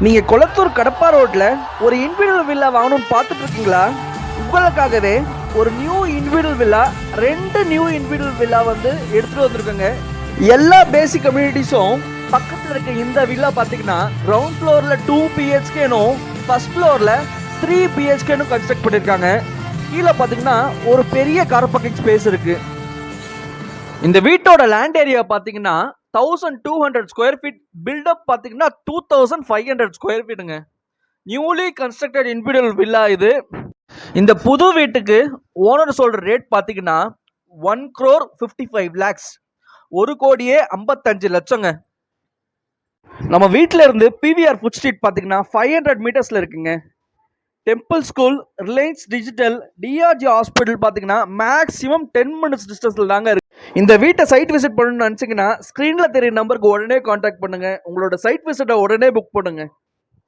நீங்க கொளத்தூர் கடப்பா ரோட்ல ஒரு இண்டிவிஜுவல் வில்லா வாங்கணும்னு பார்த்துட்டு இருக்கீங்களா? உங்களுக்காகவே ஒரு new individual villa, 2 new individual villa வந்து எடுத்துட்டு வந்திருக்கோங்க. எல்லா பேசிக் கம்யூனிட்டிஸும் பக்கத்துல இருக்க இந்த வில்லா பாத்தீங்கன்னா கிரவுண்ட் ஃப்ளோர்ல 2 பிஹெச்கேனும் ஃபர்ஸ்ட் ஃப்ளோர்ல 3 பிஹெச்கேனும் கன்ஸ்ட்ரக்ட் பண்ணிருக்காங்க. கீழே பாத்தீங்கன்னா ஒரு பெரிய கார் பார்க்கிங் ஸ்பேஸ் இருக்கு. இந்த வீட்டோட லேண்ட் ஏரியா பாத்தீங்கன்னா 1200 ஸ்கொயர் ஃபீட், பில்டப் பாத்தீங்கன்னா 2500 ஸ்கொயர் ஃபீட்டுங்க. நியூலி கன்ஸ்ட்ரக்டட் இண்டிவிஜுவல் வில்லா இது. இந்த புது வீட்டுக்கு ஓனர் சொல்ற ரேட் பாத்தீங்கன்னா 1,55 lakhs, 1,55,00,000ங்க. நம்ம வீட்டில இருந்து பிவிஆர் ஃபுட் ஸ்ட்ரீட் பாத்தீங்கன்னா 500 மீட்டர்ஸ்ல இருக்குங்க. Temple school, Reliance digital, TRG hospital பாத்தீங்கன்னா மேக்ஸிமம் 10 மினிட்ஸ் டிஸ்டன்ஸ்ல தாங்க இருக்கு. இந்த வீட்டை சைட் விசிட் பண்ணணும்னு நினைச்சீங்கன்னா ஸ்கிரீன்ல தெரிய நம்பருக்கு உடனே கான்டாக்ட் பண்ணுங்க. உங்களோட சைட் விசிட்டை உடனே புக் பண்ணுங்க.